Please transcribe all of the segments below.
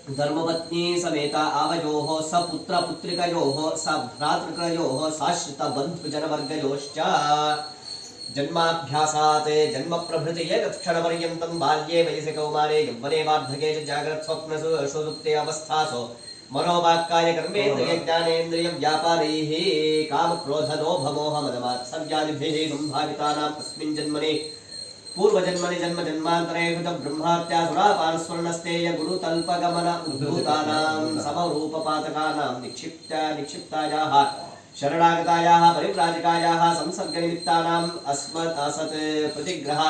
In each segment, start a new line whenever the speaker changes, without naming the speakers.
धर्मपत्नी समेत आवयोः सपुत्र पुत्रिकयोः सभ्रातृकयोः साश्रितबन्धुजनवर्गयोश्च जन्माभ्यासात् जन्म प्रभृति तत्क्षणपर्यन्तं बाल्ये वयसि कौमारे यौवने वार्धके च जाग्रत्स्वप्नसु सुषुप्ते अवस्थासु मनोवाक्काय कर्मेन्द्रिय ज्ञानेन्द्रिय व्यापारैः कामक्रोधलोभमोहमदमात्सर्यादिभिः सम्भावितानाम् अस्मिन् जन्मनि पूर्वजन्मनि जन्म जन्मान्तरेषु च ब्रह्मात्यासुरापानस्वर्णस्तेय गुरुतल्पगमन उद्भूतानां समरूपपातकानां निक्षिप्तायाः शरणागतायाः परिव्राजकायाः संसर्गनिमित्तानाम् अस्मत् असत् प्रतिग्रह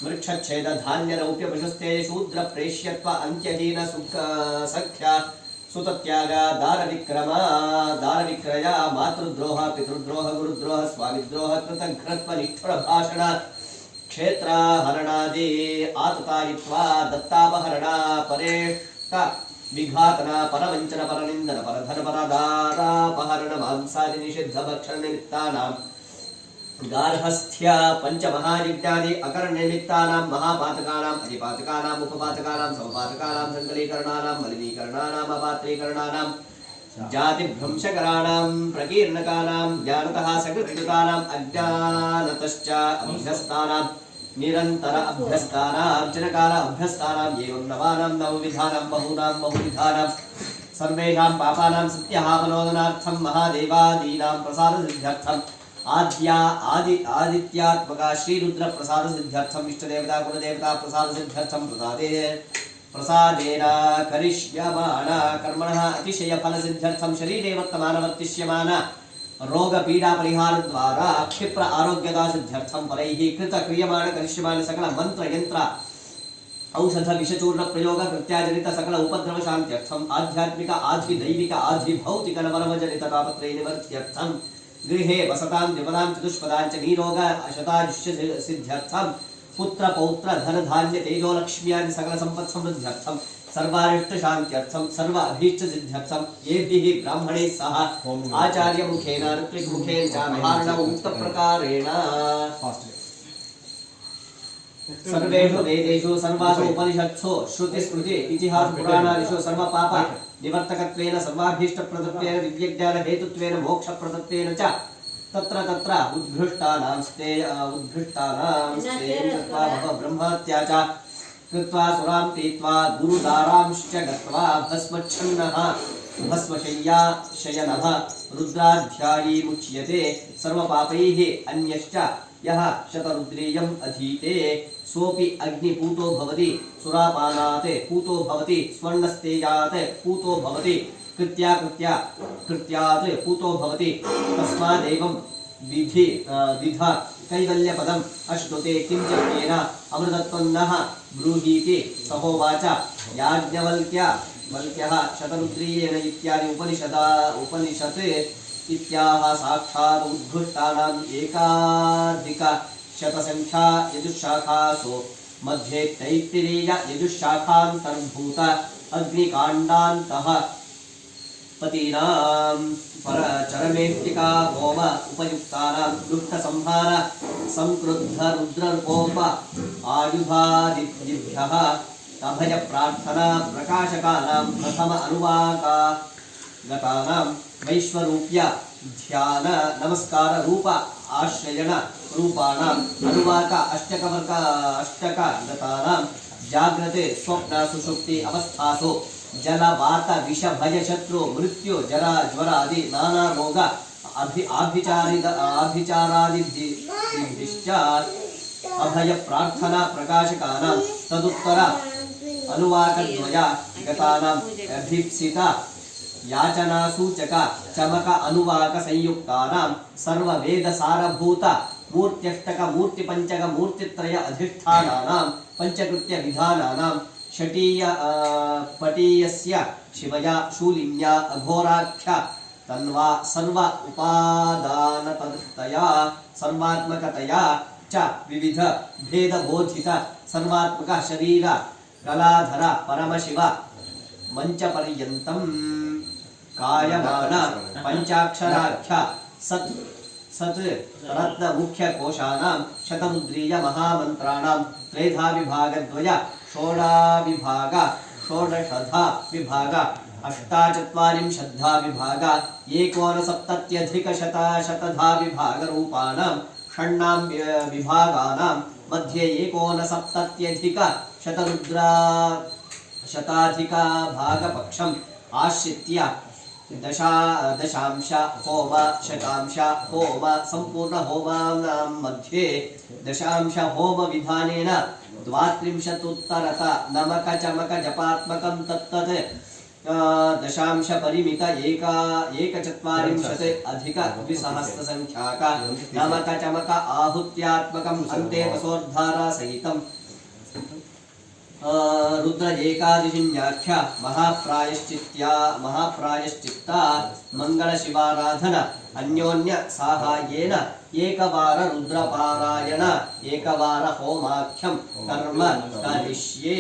मृक्षच्छेदधान्यरौप्यपशुस्ते शूद्रप्रेष्यत्व अन्त्यहीन सख्या सुतत्याग दारविक्रम दारविक्रय मातृद्रोह पितृद्रोह गुरुद्रोह स्वामिद्रोह कृतघ्नत्वनिष्ठुरभाषण क्षेत्रहरणादि आततायित्वा दत्तापहरणा परेष्ट विघातना परवंचन परनिंदन परधन परदारापहरण मांसादि निषिद्ध भक्षण निमित्तानां गार्हस्थ्य पंचमहायज्ञादि अकर्ण निमित्तानां महापातकानां अधिपातकानां उपपातकानां समपातकानां संकलीकरणानां मलिनीकरणानां अपात्रीकरणानां जातिभ्रंशकराणां प्रकीर्णकानां ज्ञानतः सकृत्युतानां अज्ञानतश्च अभ्यस्तानां निरंतर अभ्यस्तानां अभ्यस्तानां एवं नवानां नवविधानां बहूनां बहुविधानां सर्वेषां पापानां सत्यापनोदनार्थं महादेवादीनां प्रसादसिद्ध्यर्थम् आदित्यात्मका श्रीरुद्र प्रसादसिद्ध्यर्थम् इष्टदेवता कुलदेवता प्रसादसिद्ध्यर्थं प्रसादेन करिष्यमाण कर्मणः अतिशय फलसिद्ध्यर्थं शरीरे वर्तमानवर्तिष्यमान रोग पीडा परिहार द्वारा क्षिप्र आरोग्यदा सिद्ध्यर्थं परैः कृत क्रियमाण करिष्यमाण सकल मंत्र यंत्र औषध विषचूर्ण प्रयोग कृत्याजनित सकल उपद्रव शांत्यर्थम आध्यात्मिक आधि दैविक आधि भौतिक नवरवजनित तापत्रय निवर्त्यर्थम गृहे वसतां द्विपदां चतुष्पदां च निरोग शतायुष्य सिद्ध्यर्थम पुत्र पौत्र धन धान्य तेजो लक्ष्म्यादि सकल संपत् समृद्ध्यर्थम सर्वारिष्ट शांत्यर्थम सर्व अभीष्ट सिद्ध्यर्थम येभिः ब्राह्मणैः सह आचार्य मुखेन ऋत्विक मुखेन च महार्ण उक्त प्रकारेण सर्वेषु वेदेषु सर्वासु उपनिषत्सु श्रुति स्मृति इतिहास पुराणादिषु सर्व पाप निवर्तकत्वेन सर्वाभीष्ट प्रदत्तेन दिव्यज्ञान हेतुत्वेन मोक्ष प्रदत्तेन च तत्र तत्र उद्घृष्टानां स्ते ब्रह्मत्या च कृत्वा सुरां पीत्वा गुरुदारांश्च गत्वा भस्मच्छन्नः भस्मशय्याशयनः रुद्राध्यायी मुच्यते सर्वपापैः अन्यश्च यः शतरुद्रीयम् अधीते सोऽपि अग्निपूतो भवति सुरापानात् पूतो भवति स्वर्णस्तेयात् पूतो भवति कृत्यात् पूतो भवति तस्मादेवं विध कैवल्यपदम् अश्नुते किञ्चित्तेन अमृतत्वं नः ब्रूहीति सहोवाच याज्ञवल्क्यः शतरुद्रीयेण इत्यादि उपनिषत् इत्याह साक्षात् उद्घुष्टानाम् एकाधिक शतसंख्या यजुशाखासु मध्ये तैत्तिरीय यजुशाखान्तर्भूत अग्निकाण्डान्तः पतीनां परचरमेष्टिका होम उपयुक्तानां दुष्टसंहार संक्रुद्ध रुद्रकोप आयुधादिभ्यः अभय प्रार्थना प्रकाशकानां प्रथम अनुवाकागतानां वैश्वरूप्य ध्यान नमस्कार रूप आश्रयण रूपाणाम् अनुवाक अष्टकगतानां जाग्रते स्वप्न सुषुप्ति अवस्थासु जल वात विष भय शत्रु मृत्यु जरा ज्वरादि नाना रोग आभिचारादिभिश्च अभय प्रार्थना प्रकाशकानां तदुत्तर अनुवाकद्वया गतानां अभीप्सित याचना सूचक चमक अनुवाक संयुक्तानां सर्व वेद सारभूत मूर्त्यष्टक मूर्तिपंचक मूर्तित्रय अधिष्ठानानां पंचकृत्य विधानानां षटीय पटीयस्य शिवया शूलिन्या अघोराख्य तन्वा सर्व उपादानतया सर्वात्मकतया च विविध भेद बोधित सर्वात्मक शरीर कलाधर परमशिव मंचपर्यन्तं कायमान पंचाक्षराख्य सत् रत्न मुख्य कोशानां शतमुद्रीय महामंत्राणां त्रेधा विभागद्वय षोडा विभाग षोडशधा विभाग अष्टाचत्वारिंशद्धा विभाग एकोनसप्तत्यधिकशतशतधा विभागरूपाणां षण्णां विभागानां मध्ये एकोनसप्तत्यधिकशतरुद्रा शताधिकभागपक्षम् आश्रित्य दशांश होम शतांश होम संपूर्ण होमानां मध्ये दशांश होम विधानेन द्वात्रिंशदुत्तरत नमक चमक जपात्मकं तत्तत् दशांश परिमित एकचत्वारिंशत् अधिक द्विसहस्र संख्याक नमक चमक आहुत्यात्मकं अन्ते वसोद्धारा सहितं रुद्र एकादशिन्याख्य महाप्रायश्चित्ता मंगल शिवाराधन अन्योन्य साहाय्येन एकवार रुद्रपारायण एकवार होमाख्यं कर्म करिष्ये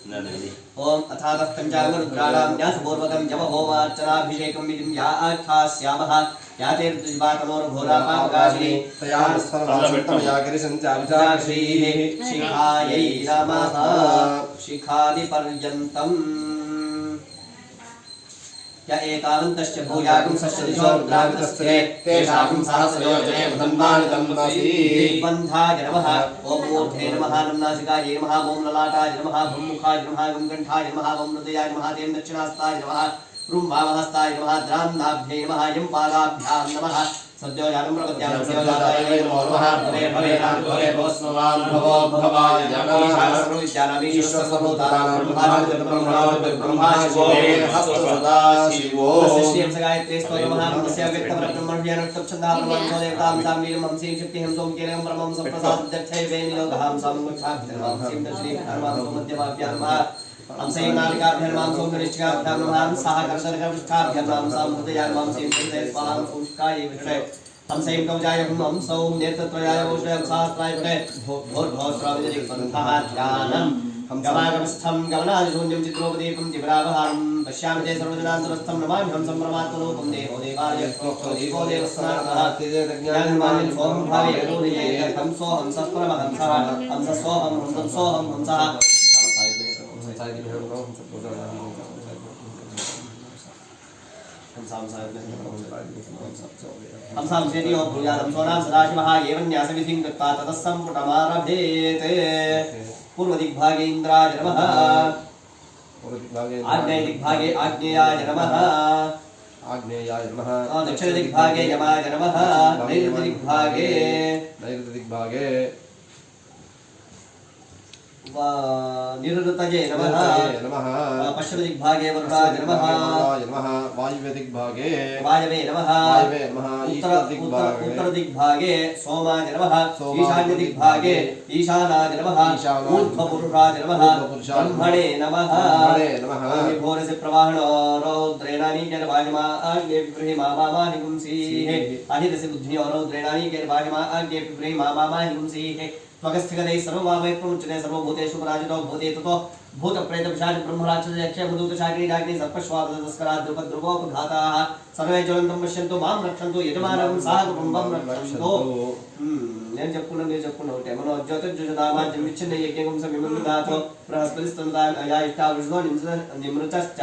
ओम अथातः पंचांग रुद्राणां न्यासपूर्वकं जप होमार्चनाभिषेकं विधिं या आख्यास्यामः या ते ऋतुज्वातमोर्घोरापावकाशिनी तया स्थलवासन्तमया गिरिसञ्चाविचाक्षीः शिखायै नमः शिखादिपर्यन्तम् य एतावन्तश्च भूयागं सश्चदिशो रुद्रावितस्ते तेषां सहस्रयोजने वदन्वानितन्मसि दिग्बन्धाय नमः ॐ मूर्धे नमः नम्नासिकायै नमः ॐ ललाटाय नमः भूमुखाय नमः गंकण्ठाय नमः ॐ हृदयाय नमः तेन दक्षिणास्ताय नमः रुं वामहस्ताय नमः द्राम्नाभ्ये नमः यं पादाभ्यां नमः सद्यो जानम प्रपद्यां सद्यो जाताय नमो नमः भवे भवे भवे भवस्वान् भवो भवाय नमः सर्वज्ञानमीश्वरसर्वभूतानां ब्रह्मा शिवो हस्त सदा शिवो श्रीं सगायत्रे स्तोत्र नमः नमस्य व्यक्तपरब्रह्मण्यनुष्ठच्छन्दाः ब्रह्मणो देवतां सामीलं हंसीं शक्तिं सोमकेरं परमं संप्रसादत्यर्थे वेनिलोकहां सामुच्छाभ्यर्मांसीं दक्षिणीं धर्मां सोमध्यमाभ्यां नमः हमसें नालिकाभ्यर्मां सोमनिष्ठिकाभ्यां नमः सह कर्षणकपृष्ठाभ्यर्मां सामुदयार्मां सीं सुते स्वाहां सोमकाये विषय हमसें कवचाय हम सौम नेत्रत्रयाय ओषधं सहस्राय पुरे भोर्भोस्राविदिक्पन्थः ध्यानम् गमागमस्थं गमनादिशून्यं चित्रोपदीपं दिव्रावहारं पश्यामि ते सर्वजनान्तरस्थं नमामि हम सम्प्रमात्मरूपं देवो देवाय प्रोक्तो देवो देवस्नातः ज्ञानमानं सोहं भावे यदोनिये हम सोहं सत्परमहंसः हंससोहं हंससोहं हंसः हम सांसेति और भूयानं सोनां सदाशिवः एवं न्यासविधिं कृत्वा ततः सम्पुटमारभेत् पूर्वदिग्भागे इन्द्राय नमः आग्नेयदिग्भागे आग्नेयाय नमः दक्षिणदिग्भागे यमाय नमः नैऋत्यदिग्भागे निरुतये नमः पश्चिमदिग्भागे वरुणाय नमः वायव्यदिग्भागे वायवे नमः उत्तरदिग्भागे सोमाय नमः ईशान्यदिग्भागे ईशानाय नमः ऊर्ध्वपुरुषाय नमः ब्रह्मणे नमः विभोरसि प्रवाहणो रौद्रेणानीकेन वायुमा आज्ञे विब्रहि मामाहि पुंसीः अहिरसि बुद्धियो रौद्रेणानीकेन वायुमा आज्ञे विब्रहि मामाहि पुंसीः त्वगस्थिगदै सर्वभावै प्रमुच्यते सर्वभूतेषु पराजितो भूते ततो भूतप्रेतपिशाच ब्रह्मराक्षस यक्षभूतशाकिनीडाग्नि सर्पश्वादस्कराद्रुपद्रुपोपघाताः सर्वे ज्वलन्तं पश्यन्तु मां रक्षन्तु यजमानं सह कुटुम्बं रक्षन्तु నేను చెప్పుకున్నా మీరు చెప్పుకున్నా ఒకటే మనం జ్యోతిర్జుజదామాజ్యం విచ్ఛిన్న యజ్ఞం సమిమందాతో బృహస్పతిస్తందాన్ అయా ఇష్టావృషో నిమృతశ్చ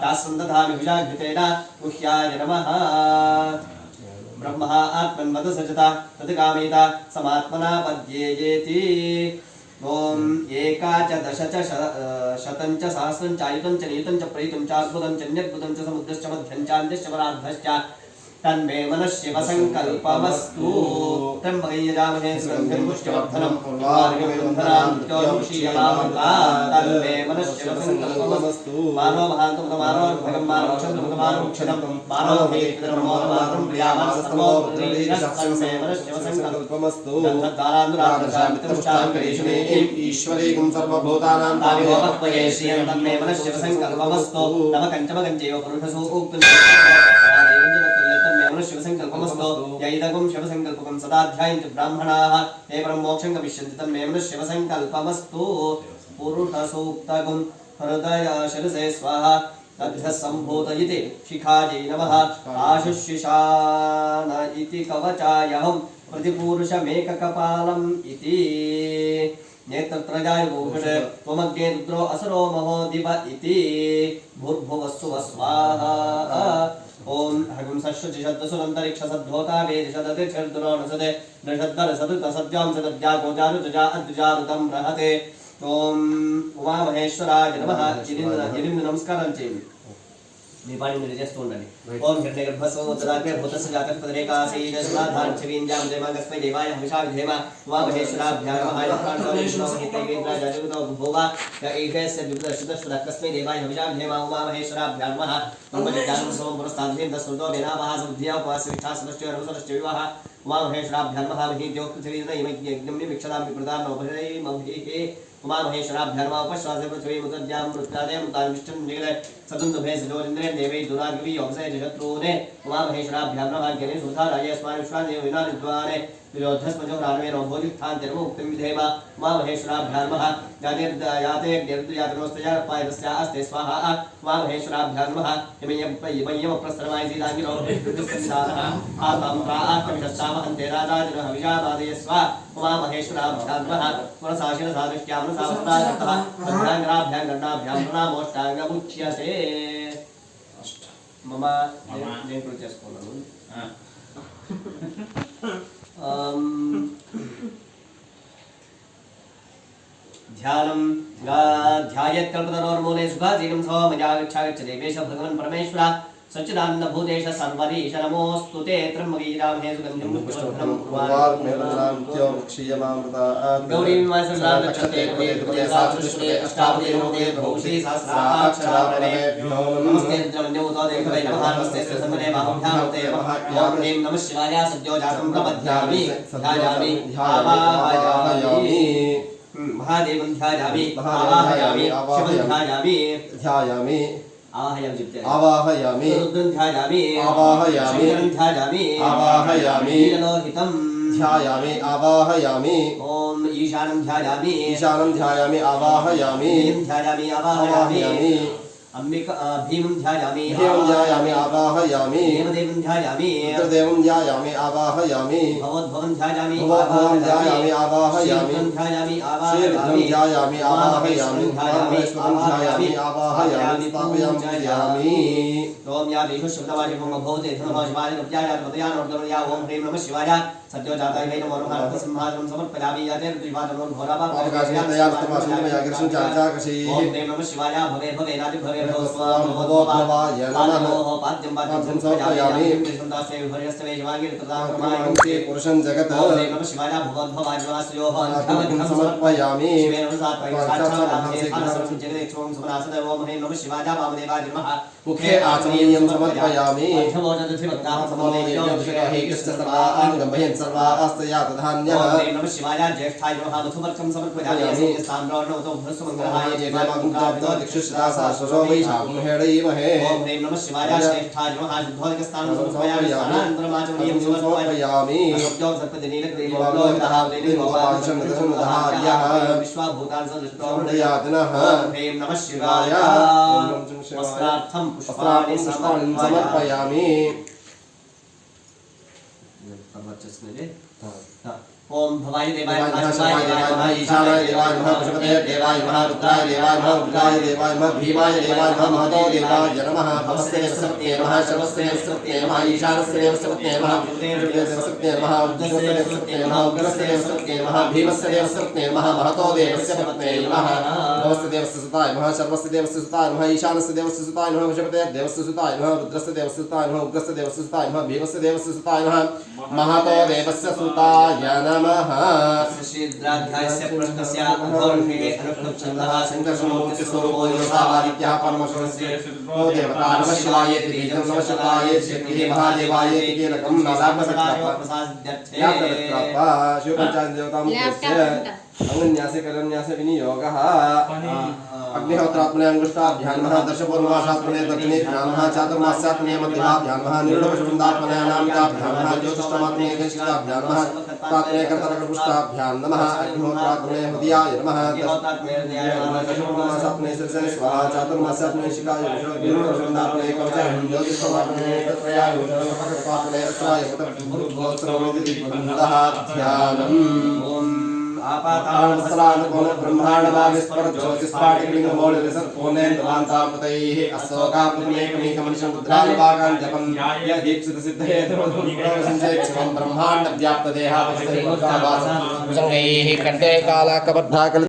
తాస్సందధామి విజాఘృతేన గుహ్యాయ నమః ब्रह्मः आत्मन्वद सजता तत्कामेत समात्मना पद्येयेति ओम एकाच दश च शतं च सहस्रं च आयुतं च नियुतं च प्रयुतं च अद्भुतं च न्यद्भुतं च समुद्रश्च मध्यं च अन्त्यश्च परार्धश्च तन्मे मनः शिवसङ्कल्पमस्तु त्र्यम्बकयजामहे सुगन्धिं पुष्टिवर्धनं तन्मे मनः शिवसङ्कल्पमस्तु मानो महान्तमुत मानो भगं मानो क्षन्तमुत मानो क्षतं मानो भेदधर्मोऽमात्रं प्रियामासस्तमो तन्मे मनः शिवसङ्कल्पमस्तु गन्धद्वारानुरागशामितमुष्टाङ्करेषु ईश्वरीकं सर्वभूतानां तामिहोपक्वये श्रियं तन्मे मनः शिवसङ्कल्पमस्तु नमकञ्चमकञ्चैव पुरुषसु उक्तं शिवसंकल्पमस्तु यैदगं शिवसंकल्पकं सदाध्यायन्ति ब्राह्मणाः ते परं मोक्षं गमिष्यन्ति तन्मे मनः शिवसंकल्पमस्तु पुरुषसूक्तगं हृदय शिरसे स्वाहा तद्भ्यः सम्भूतयिते शिखायै नमः आशुष्यशान इति कवचायहं प्रतिपूरुषमेककपालम् इति नेत्रत्रयाय भूषण त्वमग्ने रुद्रो असुरो महो दिव इति भूर्भुवस्सुव स्वाहा ओम हगुं सश्रुचिषद्दसुरन्तरिक्ष सद्धोता वेदिषदतिर्दुरो नसदे नषद्दरसदुतसद्यां सदद्यागोजारुजुजा अद्जुजारुतं रहते ओम उमामहेश्वराय नमः जिनिंद्र नमस्कारं చేయండి మీ పాడి మీరు చేస్తూ ఉండండి ఓం హిరణ్యగర్భస్వోత్తరాగ్రే భూతస్య జాతః పదరేకాసీద సమాధాన్ చవీంద్యాం దేవాంగస్మై దేవాయ హవిషా విధేమ ఉమామహేశ్వరాభ్యాం నమః హితైవేంద్ర జగతో భూవ ఏకస్య విదర్శితస్వదకస్మై దేవాయ హవిషా విధేమ ఉమామహేశ్వరాభ్యాం నమః బ్రహ్మజ్ఞానం సమం పురస్తాద్వేంద స్మృతో వేనామః సంధ్యా ఉపవాసవిష్ఠాసనశ్చ రవసనశ్చ వివాహ ఉమామహేశ్వరాభ్యాం నమః విహిద్యో పృథివీనయజ్ఞం ప్రదాన ఉపహరై మభేహే उमामहेश्वराभ्यां नमः उपश्वासे पृथ्वी मुद्यां मृत्यादयं तानिष्ठं निगले सदुन्दुभे सजोरिन्द्रे देवै दुराग्वी वंशे जगत्रूने उमामहेश्वराभ्यां नमः ज्ञाने सुधाराय अस्मान् विश्वादेव विनानिद्वारे विरोधस्मजो राणवे नवभोजित्थान्तिर्मो उक्तिं विधेम उमामहेश्वराभ्यां नमः याते निर्दयातनोस्तया पायदस्या अस्ते स्वाहा उमामहेश्वराभ्यां नमः यमयं प्रस्तरमाय सीदाङ्गिरो विष्णुस्कन्धानः आतां प्राक्कविदस्सामहन्ते राजाजनः विशावादय स्वा उमामहेश्वराभ्यां नमः पुरसाशिन सादृश्यां सावस्ताशक्तः अभ्याङ्गराभ्यां गण्डाभ्यां प्रणामोष्टाङ्गमुच्यते मम నేను కూడా చేసుకున్నాను ध्यानं ध्यायत्कल्पतरोर्मूले सुखाजीनं सोमयागच्छागच्छते वेश भगवन् परमेश्वर सच्चिदानन्दभूतेश सर्वरीश नमोऽस्तु ते त्र्यम्बकीरामहे सुगन्धिं पुष्पवर्धनं गौरीं वासुरालक्षते पदे अष्टावते नमोते भौषी सहस्राक्षरावरे नमस्ते रुद्रमन्योतो देवते नमः नमस्ते श्रीसम्मने बाहुभ्यामते ओम ह्रीं नमः शिवाय सद्यो जातं प्रपद्यामि ध्यायामि आवाहयामि महादेवं ध्यायामि आवाहयामि शिवं ध्यायामि आवाहयामि रुद्रं ध्यायामि आवाहयामि शंकरं ध्यायामि आवाहयामि नीललोहितं ध्यायामि आवाहयामि ओम ईशानं ध्यायामि आवाहयामि आवाहयामि अम्बिका भीमं ध्यायामि आवाहयामि देवदेवं ध्यायामि रुद्रदेवं ध्यायामि आवाहयामि भवद्भवं ध्यायामि आवाहयामि ध्यायामि आवाहयामि ओम या देव शब्दवाचि मम भवते धर्मः शिवाय नमः पदयान या ओम ह्रीं नमः शिवाय सद्यो जाताय वै नमो नमः संहारं समर्पयामि याते त्रिवादनो घोरावा ओम ह्रीं नमः शिवाय भवे भवे नादि भवे भव स्वाम भवोभावाय नमः पाद्यं पाद्यं समर्पयामि संदासे भर्यस्य वे शिवाय कृतांकमायन्ते पुरुषं जगत् ओम ह्रीं नमः शिवाय भवद्भवाय वासयोः अनघं समर्पयामि शिवेन सात्वै साक्षात् आनसं जगते क्षोम सुमनासद ओम ह्रीं नमः शिवाय वामदेवाय नमः मुखे आचमनीयं समर्पयामि अर्थमोदधिवक्तां समोदेयो हि कृष्णसर्वाङ्गमयं सर्वास्तया तधान्यः ओम ह्रीं नमः शिवाय ज्येष्ठाय नमः मधुवर्कं समर्पयामि स्थानरोणो भस्मङ्गलाय जयमागुप्तो दिक्षुषदा सहस्रो वैशाखं हेडयीमहे ओम ह्रीं नमः शिवाय श्रेष्ठाय नमः शुद्धोदकस्थानं समर्पयामि स्थानान्तरमाचमनीयं समर्पयामि सत्यो सत्पदिनीलग्रीवोलोहितः वेदिनोपादिशमृतसमुदहार्यः विश्वाभूतान् सदृष्टोदयातनः ओम ह्रीं नमः शिवाय वस्त्रार्थं पुष्पाणि समर्पयामि ओम भवाय देवाय महाशिवाय देवाय महा ईशानाय देवाय महा पशुपते देवाय महा रुद्राय देवाय महा उग्राय देवाय महा भीमाय देवाय महा महतो देवाय नमः भवस्य सत्ये नमः सर्वस्य सत्ये नमः ईशानस्य सत्ये नमः देवस्य सत्ये नमः उग्रस्य सत्ये नमः उग्रस्य सत्ये नमः भीमस्य सत्ये नमः महतो देवस्य सत्ये नमः भवस्य देवस्य सुताय नमः सर्वस्य देवस्य सुताय नमः ईशानस्य देवस्य सुताय नमः पशुपते देवस्य सुताय नमः रुद्रस्य देवस्य सुताय नमः उग्रस्य देवस्य सुताय नमः भीमस्य देवस्य सुताय नमः महतो देवस्य सुताय नमः शीघ्राध्यायस्य प्रश्नस्य अधोर्भिगे अनुक्तं छन्दः संकर्षणोक्ति स्वरूपो योसावादित्यः परमशिवस्य ओ देवता नमः शिवाय इति बीजं नमः शिवाय शक्तिः महादेवाय इति कीलकं प्रसाद्यर्थे शिवपञ्चायत देवतामुख्यस्य अंगन्यासे करन्यासे विनियोगः
अग्निहोत्रात्मने अंगुष्ठाभ्यां नमः दर्शपूर्णमासात्मने दक्षिणेभ्यां नमः चातुर्मास्यात्मने मध्यमाभ्यां नमः निरुढवृन्दात्मने अनामिकाभ्यां नमः ज्योतिष्ठमात्मने कनिष्ठाभ्यां नमः तात्मने कर्तकपुष्टाभ्यां नमः अग्निहोत्रात्मने हृदयाय नमः दर्शपूर्णमासात्मने शिरसे स्वाहा चातुर्मास्यात्मने शिखाय निरुढवृन्दात्मने कवचाय ज्योतिष्ठमात्मने तत्रयाय पात्मने अस्त्राय भूर्भुवस्त्रमितिबन्धः ध्यानम् ब्रह्माण्डमाविस्फुरज्योतिस्फाटिकलिङ्गमौलिसत्पूर्णेन्द्रकान्तापतैः अशोकामृतमेकमेकमनिशं रुद्रानुवाकान् जपं यदीप्सितसिद्धये ब्रह्माण्डव्याप्तदेहावस्तैः कण्ठे कालाकबद्धाकल